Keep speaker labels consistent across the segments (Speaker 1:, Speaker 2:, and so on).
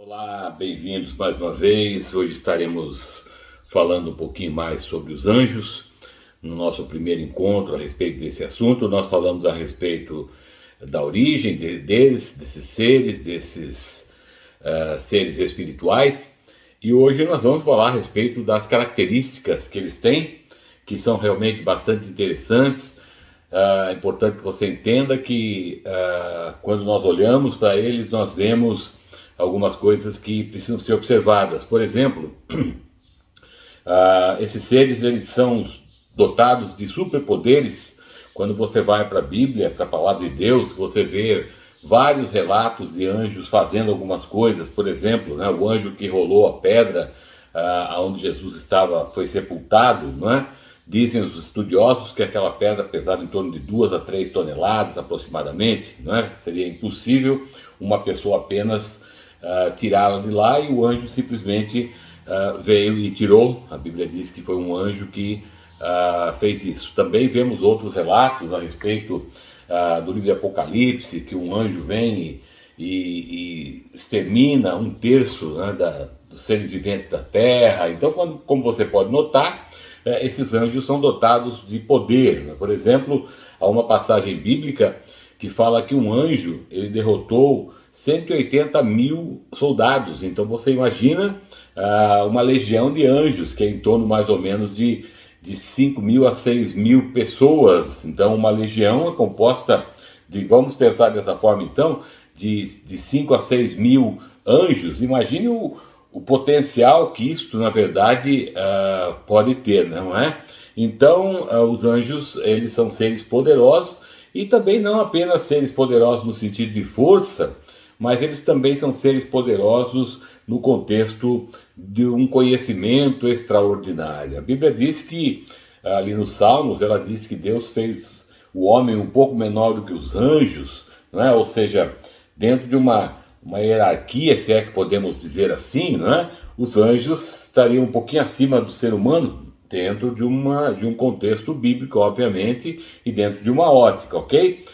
Speaker 1: Olá, bem-vindos mais uma vez. Hoje estaremos falando um pouquinho mais sobre os anjos. No nosso primeiro encontro a respeito desse assunto, nós falamos a respeito da origem desses seres, seres espirituais. E hoje nós vamos falar a respeito das características que eles têm, que são realmente bastante interessantes. É importante que você entenda que quando nós olhamos para eles, nós vemos algumas coisas que precisam ser observadas. Por exemplo, esses seres eles são dotados de superpoderes. Quando você vai para a Bíblia, para a Palavra de Deus, você vê vários relatos de anjos fazendo algumas coisas. Por exemplo, né, o anjo que rolou a pedra onde Jesus foi sepultado, não é? Dizem os estudiosos que aquela pedra pesava em torno de 2 a 3 toneladas aproximadamente, não é? Seria impossível uma pessoa apenas tirá-la de lá, e o anjo simplesmente veio e tirou. A Bíblia diz que foi um anjo que fez isso. Também vemos outros relatos a respeito do livro de Apocalipse, que um anjo vem e extermina 1/3, né, dos seres viventes da terra. Então, como você pode notar, esses anjos são dotados de poder, né? Por exemplo, há uma passagem bíblica que fala que um anjo ele derrotou 180 mil soldados. Então você imagina uma legião de anjos, que é em torno mais ou menos de 5 mil a 6 mil pessoas. Então uma legião é composta de, vamos pensar dessa forma então, de 5 a 6 mil anjos. Imagine o potencial que isto na verdade pode ter, não é? Então os anjos eles são seres poderosos, e também não apenas seres poderosos no sentido de força, mas eles também são seres poderosos no contexto de um conhecimento extraordinário. A Bíblia diz que, ali nos Salmos, ela diz que Deus fez o homem um pouco menor do que os anjos, não é? Ou seja, dentro de uma hierarquia, se é que podemos dizer assim, não é? Os anjos estariam um pouquinho acima do ser humano, dentro de um contexto bíblico, obviamente, e dentro de uma ótica, ok?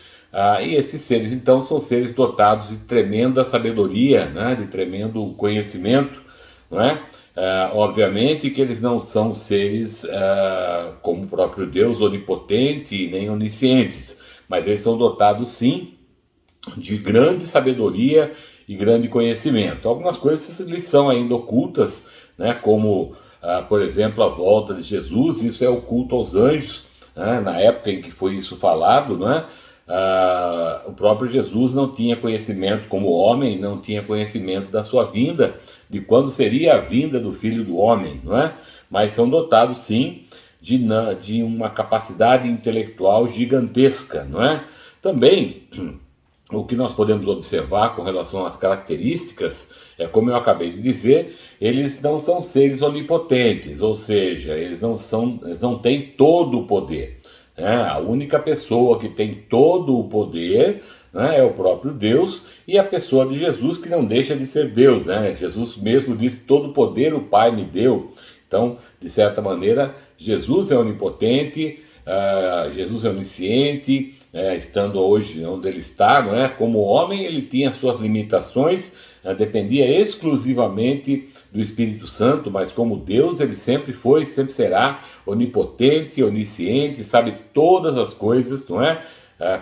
Speaker 1: E esses seres, então, são seres dotados de tremenda sabedoria, né, de tremendo conhecimento, não é? Obviamente que eles não são seres como o próprio Deus, onipotente nem oniscientes, mas eles são dotados, sim, de grande sabedoria e grande conhecimento. Algumas coisas lhes são ainda ocultas, né, como, por exemplo, a volta de Jesus. Isso é oculto aos anjos, né, na época em que foi isso falado, não é? O próprio Jesus não tinha conhecimento como homem, não tinha conhecimento da sua vinda, de quando seria a vinda do Filho do Homem, não é? Mas são dotados, sim, de uma capacidade intelectual gigantesca, não é? Também, o que nós podemos observar com relação às características é, como eu acabei de dizer, eles não são seres onipotentes, ou seja, eles não têm todo o poder. A única pessoa que tem todo o poder, né, é o próprio Deus, e a pessoa de Jesus, que não deixa de ser Deus, né? Jesus mesmo disse: todo o poder o Pai me deu. Então, de certa maneira, Jesus é onipotente, Jesus é onisciente, estando hoje onde ele está, não é? Como homem, ele tinha suas limitações, dependia exclusivamente do Espírito Santo, mas como Deus, ele sempre foi, sempre será onipotente, onisciente, sabe todas as coisas, não é?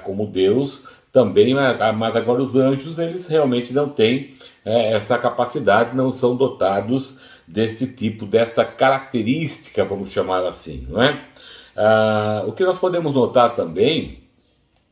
Speaker 1: Como Deus também, mas agora os anjos, eles realmente não têm essa capacidade, não são dotados deste tipo, desta característica, vamos chamar assim, não é? O que nós podemos notar também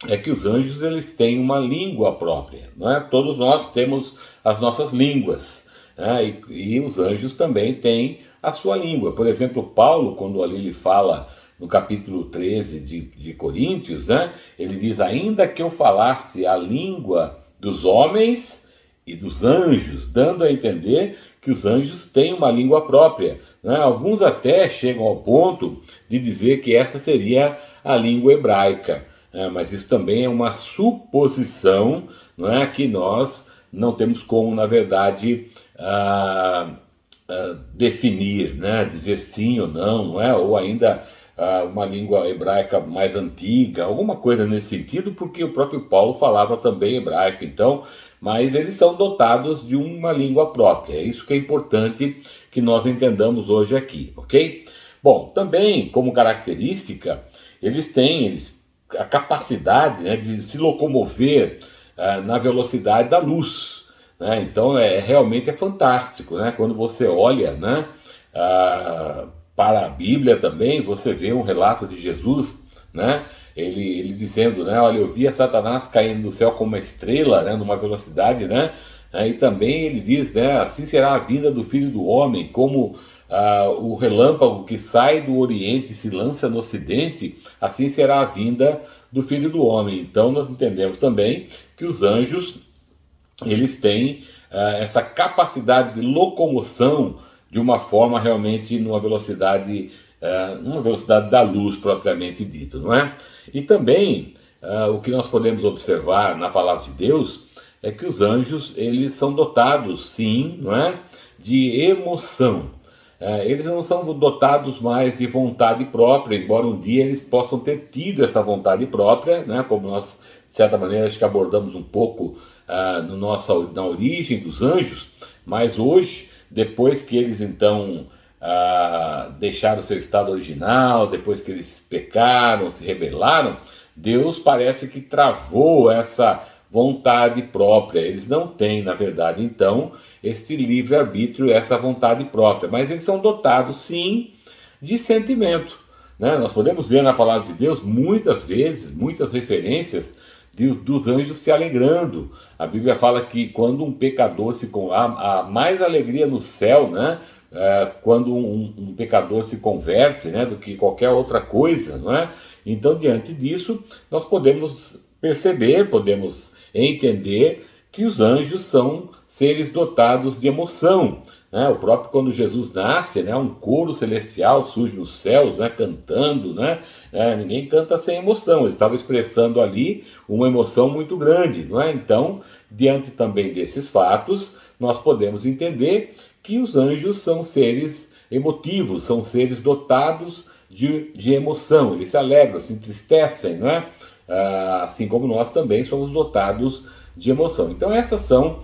Speaker 1: é que os anjos eles têm uma língua própria, não é? Todos nós temos as nossas línguas, né? E os anjos também têm a sua língua. Por exemplo, Paulo, quando ali ele fala no capítulo 13 de Coríntios, né? Ele diz: ainda que eu falasse a língua dos homens e dos anjos, dando a entender que os anjos têm uma língua própria, né? Alguns até chegam ao ponto de dizer que essa seria a língua hebraica. Mas isso também é uma suposição, não é, que nós não temos como, na verdade, definir, né, dizer sim ou não é? Ou ainda uma língua hebraica mais antiga, alguma coisa nesse sentido, porque o próprio Paulo falava também hebraico, então, mas eles são dotados de uma língua própria. É isso que é importante que nós entendamos hoje aqui, ok? Bom, também como característica, eles têm a capacidade, né, de se locomover na velocidade da luz, né? Então realmente é fantástico, né? Quando você olha, né, para a Bíblia também, você vê um relato de Jesus, né? Ele dizendo, né, olha, eu via Satanás caindo do céu como uma estrela, né, numa velocidade, né? E também ele diz, né, assim será a vinda do Filho do Homem, como o relâmpago que sai do Oriente e se lança no Ocidente, assim será a vinda do Filho do Homem. Então nós entendemos também que os anjos, eles têm essa capacidade de locomoção de uma forma realmente numa velocidade da luz propriamente dita, não é? E também o que nós podemos observar na palavra de Deus é que os anjos, eles são dotados, sim, não é, de emoção. Eles não são dotados mais de vontade própria, embora um dia eles possam ter tido essa vontade própria, né, como nós, de certa maneira, acho que abordamos um pouco na origem dos anjos, mas hoje, depois que eles então deixaram o seu estado original, depois que eles pecaram, se rebelaram, Deus parece que travou essa vontade própria. Eles não têm, na verdade, então, este livre-arbítrio, essa vontade própria, mas eles são dotados, sim, de sentimento, né? Nós podemos ver na palavra de Deus muitas vezes, muitas referências dos anjos se alegrando. A Bíblia fala que quando um pecador há mais alegria no céu, né? Quando um pecador se converte, né, do que qualquer outra coisa, não é? Então, diante disso, nós podemos perceber, podemos entender que os anjos são seres dotados de emoção, né? O próprio quando Jesus nasce, né, um coro celestial surge nos céus, né, cantando, né? Ninguém canta sem emoção. Eles estavam expressando ali uma emoção muito grande, não é? Então, diante também desses fatos, nós podemos entender que os anjos são seres emotivos, são seres dotados de emoção. Eles se alegram, se entristecem, não é? Assim como nós também somos dotados de emoção. Então, essas são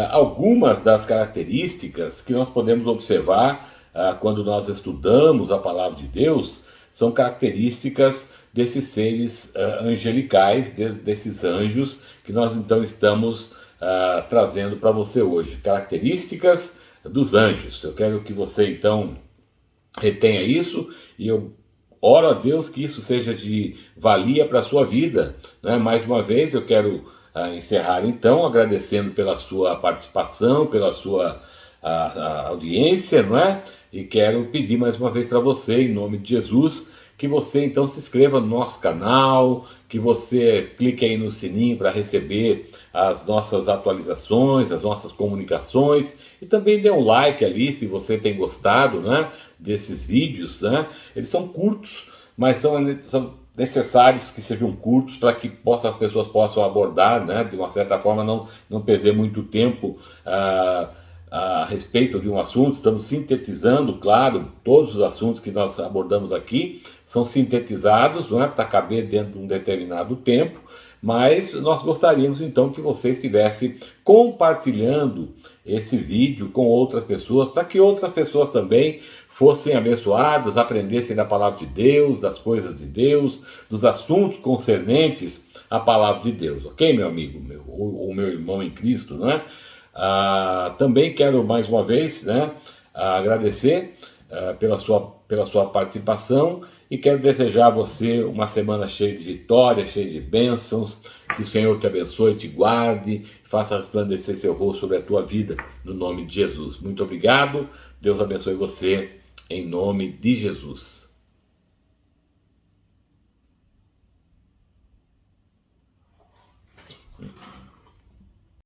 Speaker 1: algumas das características que nós podemos observar quando nós estudamos a palavra de Deus, são características desses seres angelicais, desses anjos que nós então estamos trazendo para você hoje. Características dos anjos. Eu quero que você então retenha isso e eu oro a Deus que isso seja de valia para a sua vida, né? Mais uma vez eu quero encerrar então agradecendo pela sua participação, pela sua audiência, não é? E quero pedir mais uma vez para você, em nome de Jesus, que você então se inscreva no nosso canal, que você clique aí no sininho para receber as nossas atualizações, as nossas comunicações, e também dê um like ali se você tem gostado, né, desses vídeos, né? Eles são curtos, mas são necessários que sejam curtos para que as pessoas possam abordar, né, de uma certa forma, não perder muito tempo a respeito de um assunto. Estamos sintetizando, claro, todos os assuntos que nós abordamos aqui são sintetizados, não é, para caber dentro de um determinado tempo, mas nós gostaríamos então que você estivesse compartilhando esse vídeo com outras pessoas, para que outras pessoas também fossem abençoadas, aprendessem da palavra de Deus, das coisas de Deus, dos assuntos concernentes à palavra de Deus, ok, meu amigo, ou meu irmão em Cristo, não é? Também quero mais uma vez, né, agradecer pela sua participação e quero desejar a você uma semana cheia de vitórias, cheia de bênçãos, que o Senhor te abençoe, te guarde, faça resplandecer seu rosto sobre a tua vida, no nome de Jesus. Muito obrigado, Deus abençoe você, em nome de Jesus.